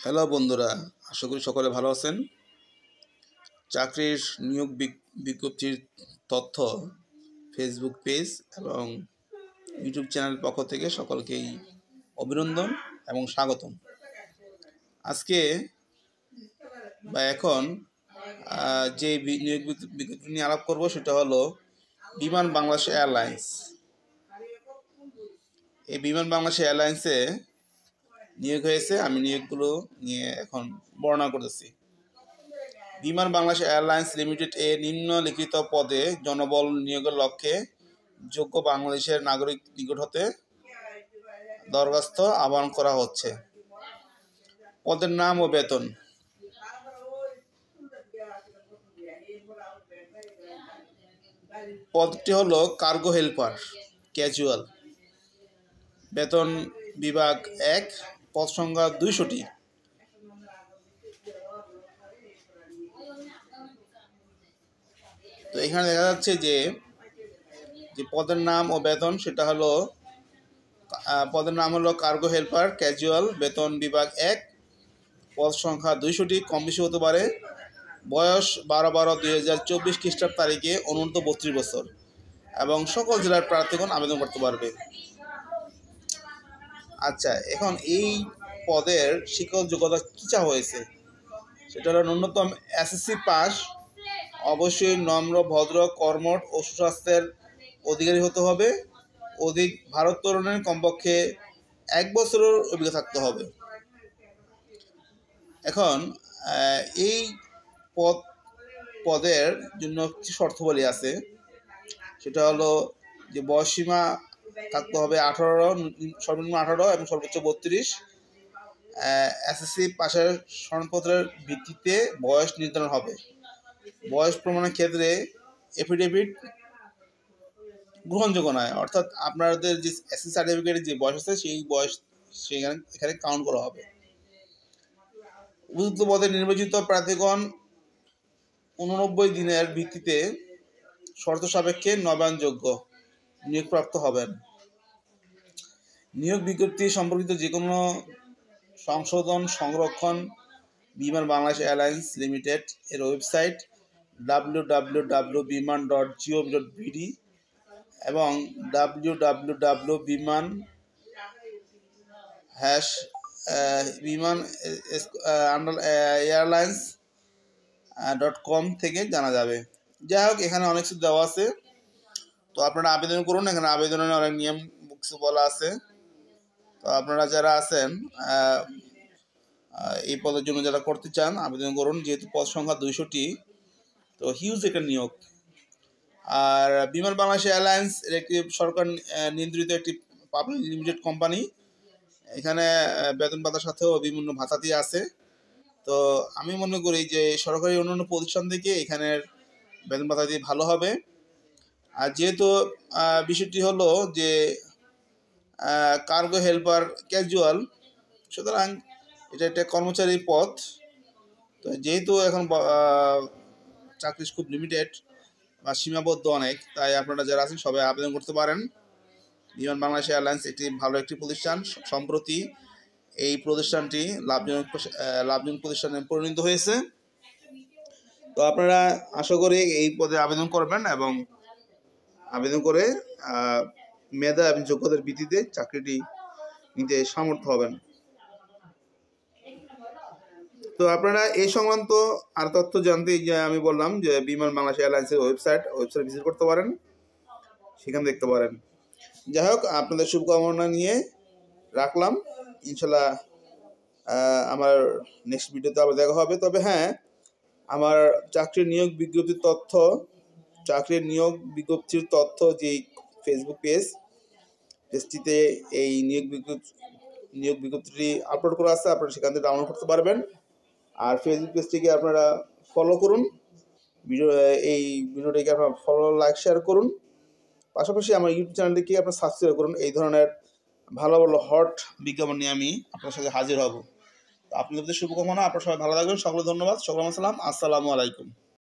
Hello বন্ধুরা, আশা করি সকলে ভালো আছেন। চাকরির নিয়োগ বিজ্ঞপ্তির তথ্য ফেসবুক পেজ এবং ইউটিউব চ্যানেল পক্ষ থেকে সকলকেই অভিনন্দন এবং স্বাগতম। আজকে বা এখন যে নিয়োগ বিজ্ঞপ্তি নিয়ে আলাপ করব সেটা হলো বিমান বাংলাদেশ এয়ারলাইন্স। এই বিমান বাংলাদেশ এয়ারলাইন্সে নিয়োগ হয়েছে। আমি নিয়োগগুলো নিয়ে এখন বর্ণনা করতেছি। বিমান বাংলাদেশ এয়ারলাইন্স লিমিটেড এ নিম্নলিখিত পদে জনবল নিয়োগের লক্ষ্যে যোগ্য বাংলাদেশের নাগরিক নিকট হতে দরখাস্ত আহ্বান করা হচ্ছে। পদের নাম ও বেতন। পদটি হলো কার্গো হেল্পার ক্যাজুয়াল। বেতন বিভাগ 1, পদ সংখ্যা 200টি। তো এখানে দেখা যাচ্ছে যে পদের নাম ও বেতন সেটা হলো পদের নাম হলো কার্গো হেল্পার ক্যাজুয়াল, বেতন বিভাগ 1, পদ সংখ্যা 200টি, কম বেশি হতে পারে। বয়স 12/12/2024 খ্রিস্টাব্দ তারিখে অনূর্ধ্ব 32 বছর এবং সকল জেলার প্রার্থীগণ আবেদন করতে পারবে। আচ্ছা, এখন এই পদের শিক্ষক যোগ্যতা কী চাওয়া হয়েছে সেটা হলো ন্যূনতম এসএসসি পাস, অবশ্যই নম্র, ভদ্র, কর্মঠ ও সুস্বাস্থ্যের অধিকারী হতে হবে। অধিক ভারোত্তোলনের কমপক্ষে 1 বছরের অভিজ্ঞতা থাকতে হবে। এখন এই পদের জন্য কিছু শর্তাবলী আছে। সেটা হলো যে বয়সসীমা থাকতে হবে 18, সর্বনিম্ন 18 এবং সর্বোচ্চ 32। এসএসসি পাশের সনদপত্রের ভিত্তিতে বয়স নির্ধারণ হবে। বয়স প্রমাণের ক্ষেত্রে এফিডেভিট গ্রহণযোগ্য নয়, অর্থাৎ আপনাদের যে এসএসসি সার্টিফিকেটের যে বয়স আছে সেই বয়স এখানে কাউন্ট করা হবে। উপযুক্ত পদে নির্বাচিত প্রার্থীগণ 89 দিনের ভিত্তিতে শর্ত সাপেক্ষে নবায়নযোগ্য নিয়োগপ্রাপ্ত হবেন। নিয়োগ বিজ্ঞপ্তি সম্পর্কিত যে কোনো সংশোধন সংরক্ষণ বিমান বাংলাদেশ এয়ারলাইন্স লিমিটেড এর ওয়েবসাইট www.biman.gov.bd এবং www.biman-airlines.com থেকে জানা যাবে। যাই হোক, এখানে অনেক কিছু দেওয়া আছে, তো আপনারা আবেদন করুন। এখানে আবেদনের অনেক নিয়ম কিছু বলা আছে। তো আপনারা যারা আছেন এই পদের জন্য যারা করতে চান আবেদন করুন। যেহেতু পদ সংখ্যা 200টি, তো হিউজ একটা নিয়োগ। আর বিমান বাংলাদেশ এয়ারলাইন্স এর একটি সরকার নিয়ন্ত্রিত একটি পাবলিক লিমিটেড কোম্পানি। এখানে বেতন ভাতার সাথেও বিভিন্ন ভাতাতি আছে। তো আমি মনে করি যে সরকারি অন্যান্য প্রতিষ্ঠান থেকে এখানের বেতন ভাতাতি ভালো হবে। আর যেহেতু বিষয়টি হলো যে কার্গো হেল্পার ক্যাজুয়াল, সুতরাং এটা একটা কর্মচারী পদ। তো যেহেতু এখন চাকরি খুব লিমিটেড বা সীমাবদ্ধ অনেক, তাই আপনারা যারা আছেন সবাই আবেদন করতে পারেন। বিমান বাংলাদেশ এয়ারলাইন্স একটি ভালো একটি প্রতিষ্ঠান। সম্প্রতি এই প্রতিষ্ঠানটি লাভজনক প্রতিষ্ঠানে পরিণত হয়েছে। তো আপনারা আশা করি এই পদে আবেদন করবেন এবং আবেদন করে মেধা এবং যোগ্যতার ভিত্তিতে চাকরিটি নিতে সমর্থ হবেন। তো আপনারা এই সংক্রান্ত আর তথ্য জানতে যে আমি বললাম যে বিমান বাংলাদেশ এয়ারলাইন্সের ওয়েবসাইট ভিজিট করতে পারেন, সেখানে দেখতে পারেন। যাই হোক, আপনাদের শুভকামনা নিয়ে রাখলাম। ইনশাল্লাহ আমার নেক্সট ভিডিওতে আবার দেখা হবে। তবে হ্যাঁ, আমার চাকরির নিয়োগ বিজ্ঞপ্তির তথ্য যে ফেসবুক পেজটিতে এই নিয়োগ বিজ্ঞপ্তিটি আপলোড করা আছে, আপনারা সেখান থেকে ডাউনলোড করতে পারবেন। আর ফেসবুক পেজটিকে আপনারা ফলো করুন, এই ভিডিওটিকে আপনারা ফলো, লাইক, শেয়ার করুন। পাশাপাশি আমার ইউটিউব চ্যানেলটিকে আপনারা সাবস্ক্রাইব করুন। এই ধরনের ভালো ভালো হট বিজ্ঞাপন নিয়ে আমি আপনার সাথে হাজির হব। আপনাদের শুভকামনা। আপনারা সবাই ভালো থাকবেন। সকলে ধন্যবাদ। সকলে সালাম। আসসালামু আলাইকুম।